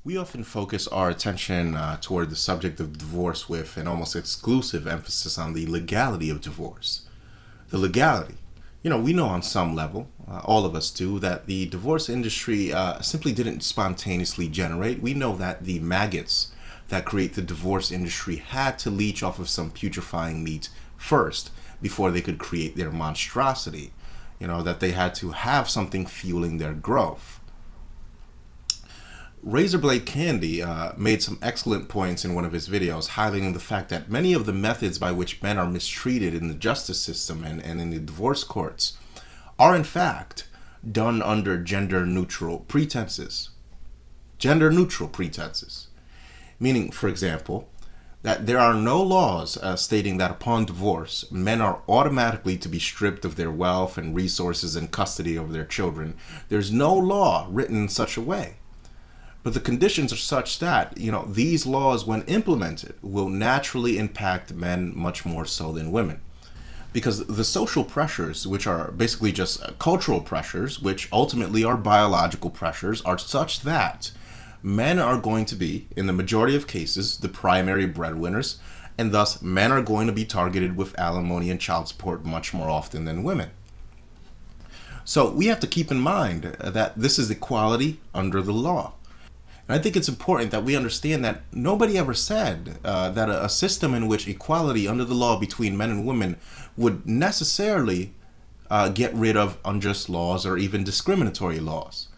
We often focus our attention toward the subject of divorce with an almost exclusive emphasis on the legality of divorce. The legality. We know on some level, all of us do, that the divorce industry simply didn't spontaneously generate. We know that the maggots that create the divorce industry had to leech off of some putrefying meat first before they could create their monstrosity. That they had to have something fueling their growth. Razorblade Candy made some excellent points in one of his videos, highlighting the fact that many of the methods by which men are mistreated in the justice system and in the divorce courts are in fact done under gender-neutral pretenses. Gender-neutral pretenses. Meaning, for example, that there are no laws stating that upon divorce, men are automatically to be stripped of their wealth and resources and custody over their children. There's no law written in such a way. But the conditions are such that, these laws, when implemented, will naturally impact men much more so than women. Because the social pressures, which are basically just cultural pressures, which ultimately are biological pressures, are such that men are going to be, in the majority of cases, the primary breadwinners, and thus men are going to be targeted with alimony and child support much more often than women. So we have to keep in mind that this is equality under the law. And I think it's important that we understand that nobody ever said that a system in which equality under the law between men and women would necessarily get rid of unjust laws or even discriminatory laws.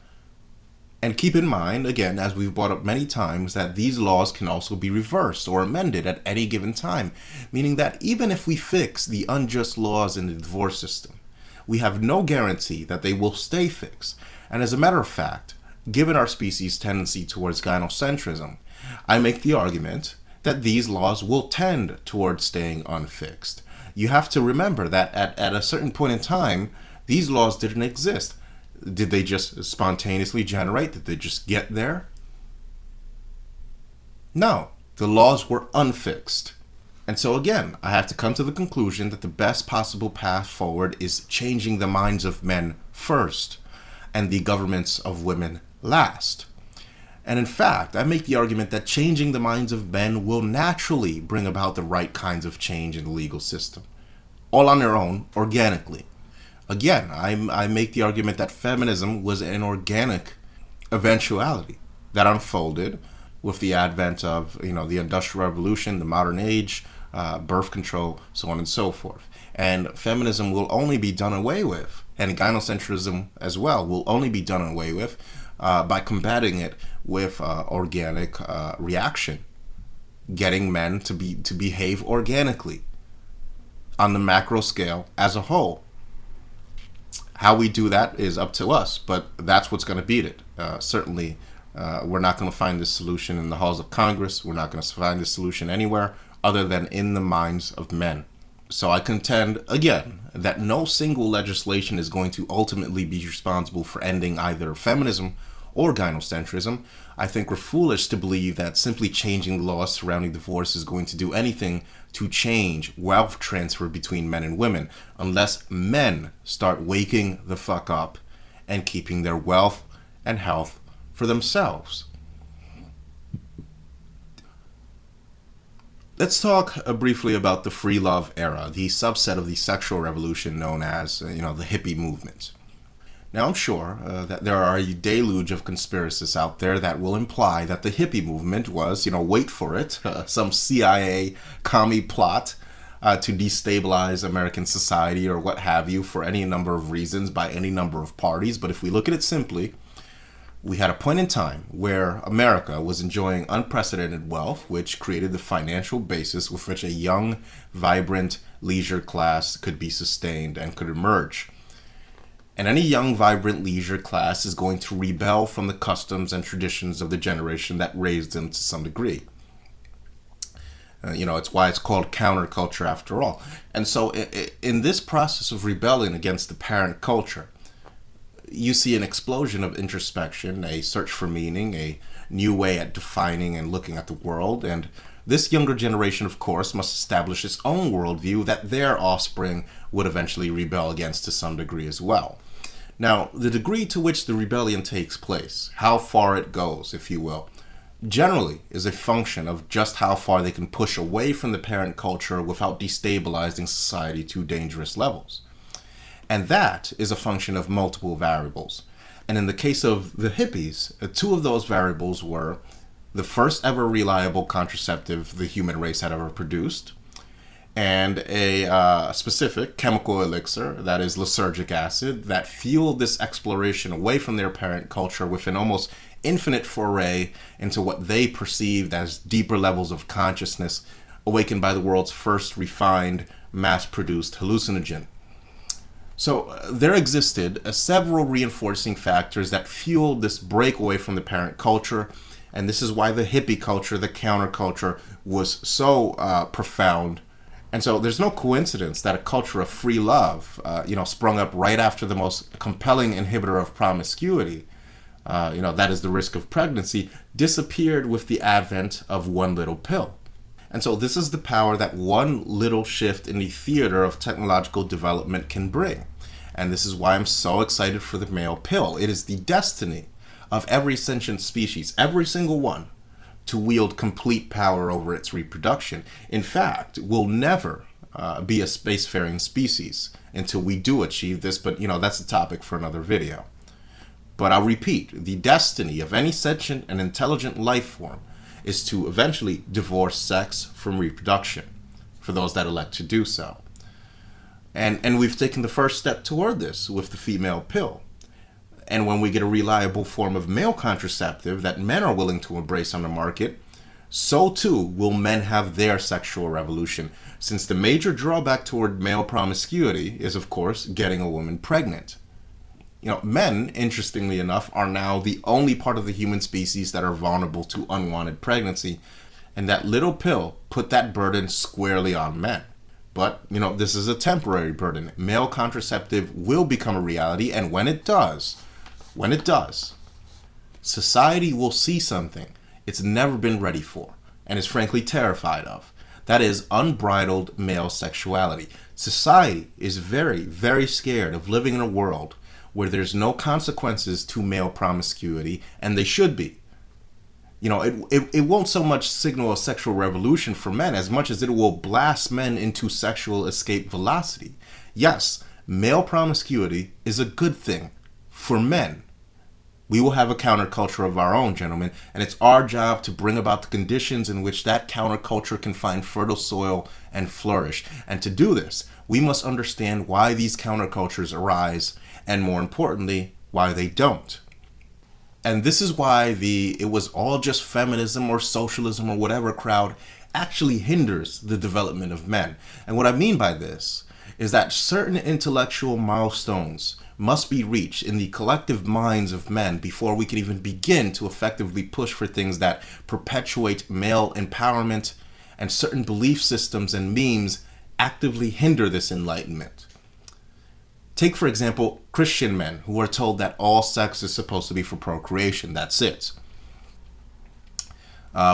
And keep in mind, again, as we've brought up many times, that these laws can also be reversed or amended at any given time, meaning that even if we fix the unjust laws in the divorce system, we have no guarantee that they will stay fixed. And as a matter of fact, given our species' tendency towards gynocentrism, I make the argument that these laws will tend towards staying unfixed. You have to remember that at a certain point in time, these laws didn't exist. Did they just spontaneously generate? Did they just get there? No, the laws were unfixed. And so again, I have to come to the conclusion that the best possible path forward is changing the minds of men first and the governments of women last. And in fact, I make the argument that changing the minds of men will naturally bring about the right kinds of change in the legal system, all on their own, organically. Again, I make the argument that feminism was an organic eventuality that unfolded with the advent of, the Industrial Revolution, the modern age, birth control, so on and so forth. And feminism will only be done away with, and gynocentrism as well will only be done away with by combating it with organic reaction, getting men to behave organically on the macro scale as a whole. How we do that is up to us, but that's what's going to beat it. Certainly, we're not going to find this solution in the halls of Congress. We're not going to find this solution anywhere other than in the minds of men. So I contend, again, that no single legislation is going to ultimately be responsible for ending either feminism or gynocentrism. I think we're foolish to believe that simply changing the laws surrounding divorce is going to do anything to change wealth transfer between men and women, unless men start waking the fuck up and keeping their wealth and health for themselves. Let's talk briefly about the free love era, the subset of the sexual revolution known as, the hippie movement. Now, I'm sure that there are a deluge of conspiracists out there that will imply that the hippie movement was, wait for it, some CIA commie plot to destabilize American society or what have you for any number of reasons by any number of parties. But if we look at it simply, we had a point in time where America was enjoying unprecedented wealth, which created the financial basis with which a young, vibrant leisure class could be sustained and could emerge. And any young, vibrant leisure class is going to rebel from the customs and traditions of the generation that raised them to some degree. It's why it's called counterculture after all. And so in this process of rebelling against the parent culture, you see an explosion of introspection, a search for meaning, a new way at defining and looking at the world. And this younger generation, of course, must establish its own worldview that their offspring would eventually rebel against to some degree as well. Now, the degree to which the rebellion takes place, how far it goes, if you will, generally is a function of just how far they can push away from the parent culture without destabilizing society to dangerous levels. And that is a function of multiple variables. And in the case of the hippies, two of those variables were the first ever reliable contraceptive the human race had ever produced, and a specific chemical elixir, that is lysergic acid, that fueled this exploration away from their parent culture with an almost infinite foray into what they perceived as deeper levels of consciousness awakened by the world's first refined, mass-produced hallucinogen. So there existed several reinforcing factors that fueled this breakaway from the parent culture, and this is why the hippie culture, the counterculture, was so profound. And so there's no coincidence that a culture of free love, sprung up right after the most compelling inhibitor of promiscuity, that is the risk of pregnancy, disappeared with the advent of one little pill. And so this is the power that one little shift in the theater of technological development can bring. And this is why I'm so excited for the male pill. It is the destiny of every sentient species, every single one, to wield complete power over its reproduction. In fact, we'll never be a spacefaring species until we do achieve this, but that's a topic for another video. But I'll repeat, the destiny of any sentient and intelligent life form is to eventually divorce sex from reproduction, for those that elect to do so. And we've taken the first step toward this with the female pill. And when we get a reliable form of male contraceptive that men are willing to embrace on the market, so too will men have their sexual revolution, since the major drawback toward male promiscuity is, of course, getting a woman pregnant. Men, interestingly enough, are now the only part of the human species that are vulnerable to unwanted pregnancy, and that little pill put that burden squarely on men. But, this is a temporary burden. Male contraceptive will become a reality, and when it does, society will see something it's never been ready for, and is frankly terrified of. That is unbridled male sexuality. Society is very, very scared of living in a world where there's no consequences to male promiscuity, and they should be. It won't so much signal a sexual revolution for men as much as it will blast men into sexual escape velocity. Yes, male promiscuity is a good thing for men. We will have a counterculture of our own, gentlemen, and it's our job to bring about the conditions in which that counterculture can find fertile soil and flourish. And to do this, we must understand why these countercultures arise, and more importantly, why they don't. And this is why it was all just feminism or socialism or whatever crowd actually hinders the development of men. And what I mean by this is that certain intellectual milestones must be reached in the collective minds of men before we can even begin to effectively push for things that perpetuate male empowerment, and certain belief systems and memes actively hinder this enlightenment. Take, for example, Christian men who are told that all sex is supposed to be for procreation. That's it.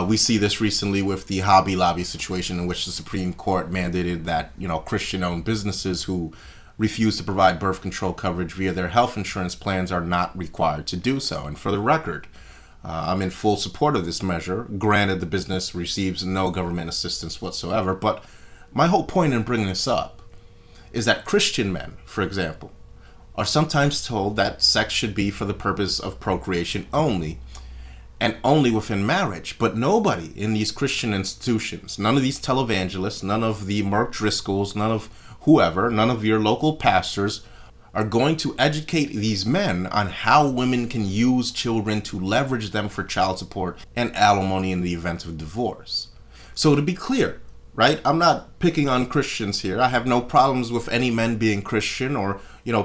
We see this recently with the Hobby Lobby situation, in which the Supreme Court mandated that, Christian-owned businesses who refuse to provide birth control coverage via their health insurance plans are not required to do so. And for the record, I'm in full support of this measure. Granted, the business receives no government assistance whatsoever, but my whole point in bringing this up is that Christian men, for example, are sometimes told that sex should be for the purpose of procreation only, and only within marriage. But nobody in these Christian institutions, none of these televangelists, none of the Mark Driscolls, none of whoever, none of your local pastors, are going to educate these men on how women can use children to leverage them for child support and alimony in the event of divorce. So to be clear, right? I'm not picking on Christians here. I have no problems with any men being Christian or,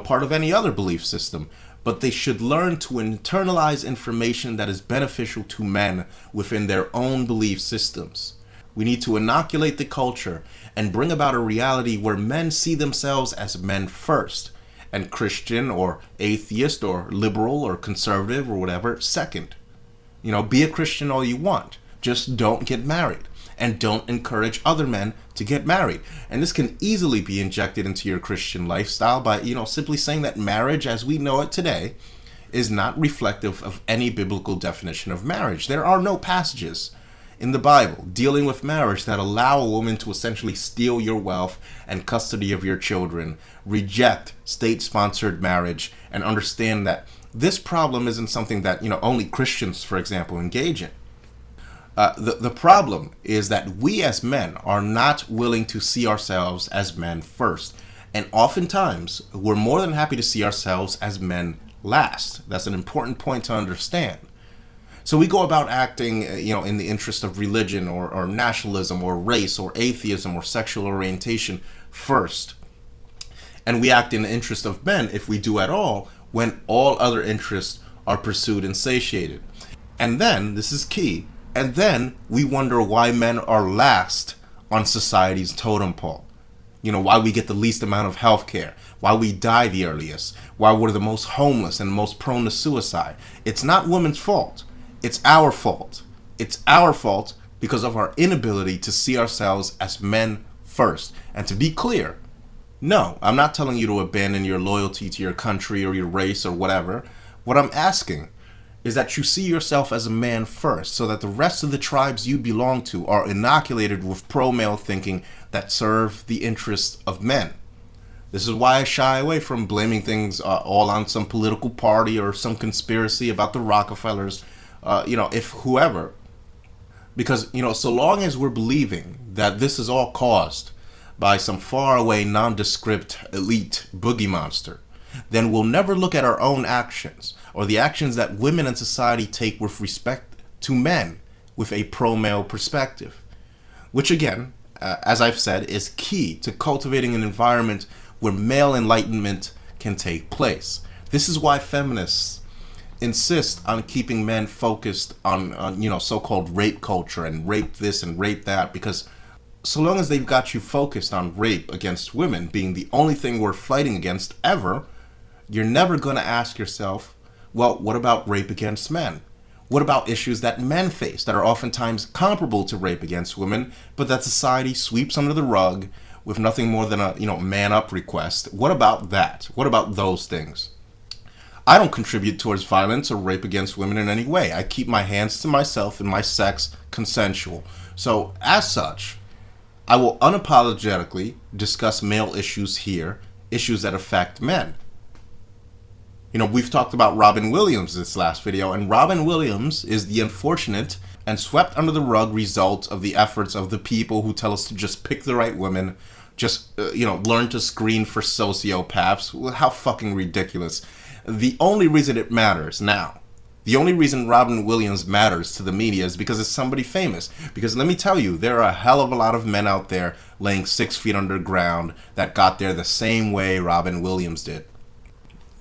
part of any other belief system. But they should learn to internalize information that is beneficial to men within their own belief systems. We need to inoculate the culture and bring about a reality where men see themselves as men first, and Christian or atheist or liberal or conservative or whatever second. Be a Christian all you want. Just don't get married. And don't encourage other men to get married. And this can easily be injected into your Christian lifestyle by, simply saying that marriage as we know it today is not reflective of any biblical definition of marriage. There are no passages in the Bible dealing with marriage that allow a woman to essentially steal your wealth and custody of your children, reject state-sponsored marriage, and understand that this problem isn't something that, only Christians, for example, engage in. The problem is that we as men are not willing to see ourselves as men first. And oftentimes, we're more than happy to see ourselves as men last. That's an important point to understand. So we go about acting, in the interest of religion or nationalism or race or atheism or sexual orientation first. And we act in the interest of men, if we do at all, when all other interests are pursued and satiated. And then, this is key, and then we wonder why men are last on society's totem pole. Why we get the least amount of health care, why we die the earliest, why we're the most homeless and most prone to suicide. It's not women's fault. It's our fault. It's our fault because of our inability to see ourselves as men first. And to be clear, no, I'm not telling you to abandon your loyalty to your country or your race or whatever. What I'm asking is that you see yourself as a man first, so that the rest of the tribes you belong to are inoculated with pro-male thinking that serve the interests of men. This is why I shy away from blaming things all on some political party or some conspiracy about the Rockefellers, if whoever. Because, so long as we're believing that this is all caused by some faraway nondescript elite boogie monster, then we'll never look at our own actions or the actions that women in society take with respect to men with a pro-male perspective. Which again, as I've said, is key to cultivating an environment where male enlightenment can take place. This is why feminists insist on keeping men focused on so-called rape culture and rape this and rape that, because so long as they've got you focused on rape against women being the only thing we're fighting against ever, you're never going to ask yourself, well, what about rape against men? What about issues that men face that are oftentimes comparable to rape against women, but that society sweeps under the rug with nothing more than a, man up request? What about that? What about those things? I don't contribute towards violence or rape against women in any way. I keep my hands to myself and my sex consensual. So, as such, I will unapologetically discuss male issues here, issues that affect men. We've talked about Robin Williams this last video, and Robin Williams is the unfortunate and swept under the rug result of the efforts of the people who tell us to just pick the right women, just, learn to screen for sociopaths. Well, how fucking ridiculous. The only reason it matters now, the only reason Robin Williams matters to the media is because it's somebody famous. Because let me tell you, there are a hell of a lot of men out there laying 6 feet underground that got there the same way Robin Williams did.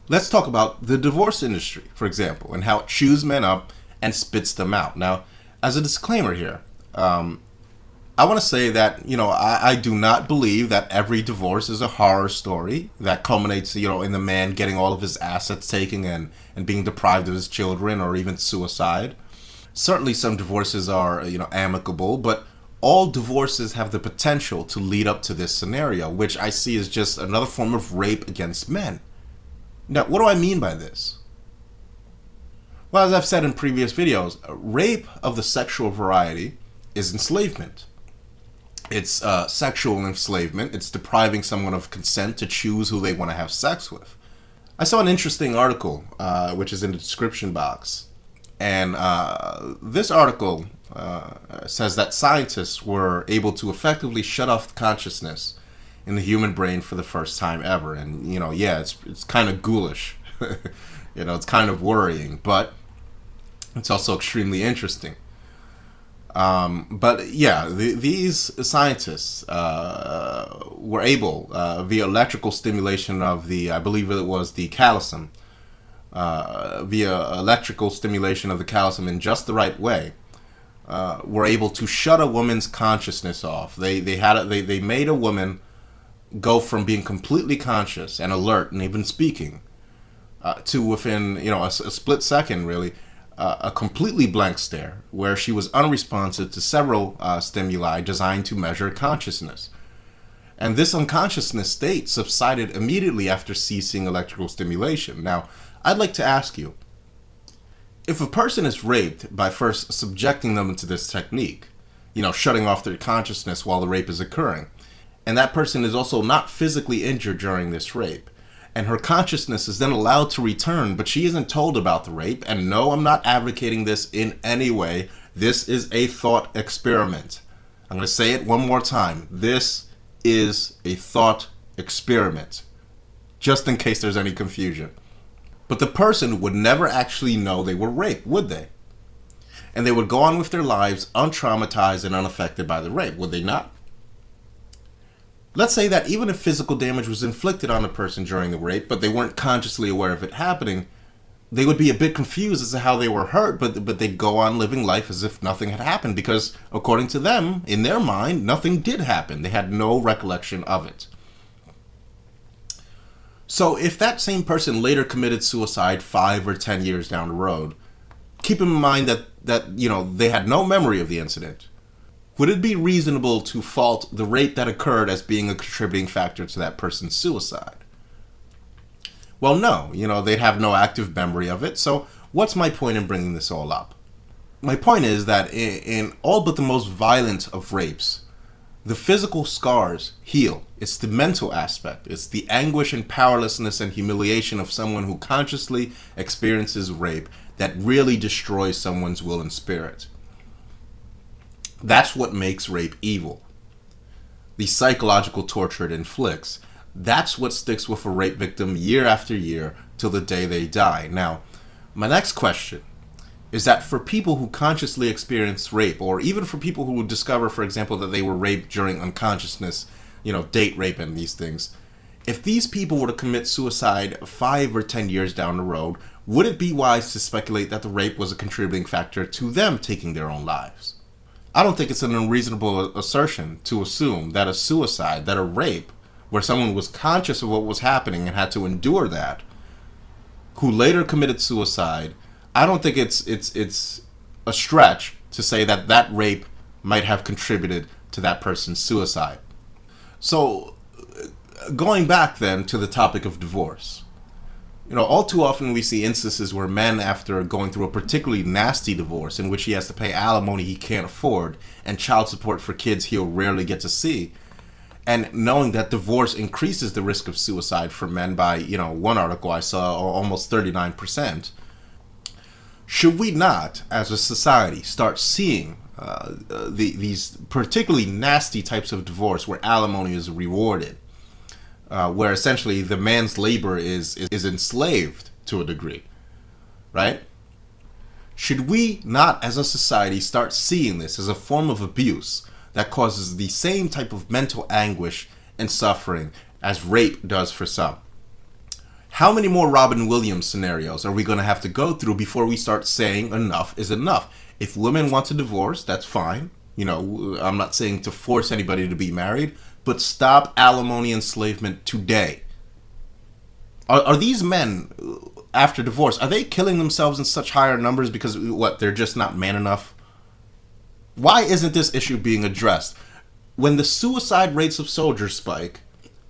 Let's talk about the divorce industry, for example, and how it chews men up and spits them out. Now, as a disclaimer here, I want to say that, I do not believe that every divorce is a horror story that culminates, in the man getting all of his assets taken and being deprived of his children or even suicide. Certainly some divorces are, amicable, but all divorces have the potential to lead up to this scenario, which I see as just another form of rape against men. Now, what do I mean by this? Well, as I've said in previous videos, rape of the sexual variety is enslavement. It's sexual enslavement. It's depriving someone of consent to choose who they want to have sex with. I saw an interesting article, which is in the description box. And this article says that scientists were able to effectively shut off consciousness in the human brain for the first time ever. And, it's kind of ghoulish. It's kind of worrying, but it's also extremely interesting. These scientists were able, via electrical stimulation of I believe it was the callus, via electrical stimulation of the callus in just the right way, were able to shut a woman's consciousness off. They made a woman go from being completely conscious and alert and even speaking to within a split second, really, a completely blank stare where she was unresponsive to several stimuli designed to measure consciousness. And this unconsciousness state subsided immediately after ceasing electrical stimulation. Now, I'd like to ask you, if a person is raped by first subjecting them to this technique, shutting off their consciousness while the rape is occurring, and that person is also not physically injured during this rape, and her consciousness is then allowed to return, but she isn't told about the rape, and no, I'm not advocating this in any way. This is a thought experiment. I'm going to say it one more time. This is a thought experiment, just in case there's any confusion. But the person would never actually know they were raped, would they? And they would go on with their lives untraumatized and unaffected by the rape, would they not? Let's say that even if physical damage was inflicted on a person during the rape, but they weren't consciously aware of it happening, they would be a bit confused as to how they were hurt, but they'd go on living life as if nothing had happened because, according to them, in their mind, nothing did happen. They had no recollection of it. So if that same person later committed suicide 5 or 10 years down the road, keep in mind that they had no memory of the incident. Would it be reasonable to fault the rape that occurred as being a contributing factor to that person's suicide? Well, no. They'd have no active memory of it. So what's my point in bringing this all up? My point is that in all but the most violent of rapes, the physical scars heal. It's the mental aspect. It's the anguish and powerlessness and humiliation of someone who consciously experiences rape that really destroys someone's will and spirit. That's what makes rape evil. The psychological torture it inflicts. That's what sticks with a rape victim year after year till the day they die. Now, my next question is that for people who consciously experience rape, or even for people who would discover, for example, that they were raped during unconsciousness, date rape and these things, if these people were to commit suicide 5 or 10 years down the road, would it be wise to speculate that the rape was a contributing factor to them taking their own lives? I don't think it's an unreasonable assertion to assume that a suicide, that a rape, where someone was conscious of what was happening and had to endure that, who later committed suicide, I don't think it's a stretch to say that that rape might have contributed to that person's suicide. So, going back then to the topic of divorce. All too often we see instances where men, after going through a particularly nasty divorce in which he has to pay alimony he can't afford and child support for kids he'll rarely get to see, and knowing that divorce increases the risk of suicide for men by, one article I saw, almost 39%, should we not, as a society, start seeing these particularly nasty types of divorce where alimony is rewarded? Where essentially the man's labor is enslaved to a degree, right? Should we not, as a society, start seeing this as a form of abuse that causes the same type of mental anguish and suffering as rape does for some? How many more Robin Williams scenarios are we going to have to go through before we start saying enough is enough? If women want to divorce, that's fine. I'm not saying to force anybody to be married, but stop alimony enslavement today. Are these men, after divorce, are they killing themselves in such higher numbers because, they're just not man enough? Why isn't this issue being addressed? When the suicide rates of soldiers spike,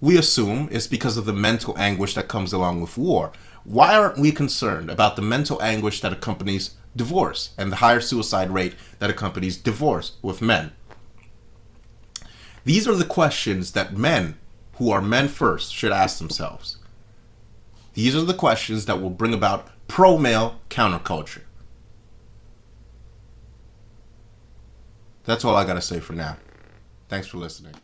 we assume it's because of the mental anguish that comes along with war. Why aren't we concerned about the mental anguish that accompanies divorce and the higher suicide rate that accompanies divorce with men? These are the questions that men who are men first should ask themselves. These are the questions that will bring about pro-male counterculture. That's all I gotta say for now. Thanks for listening.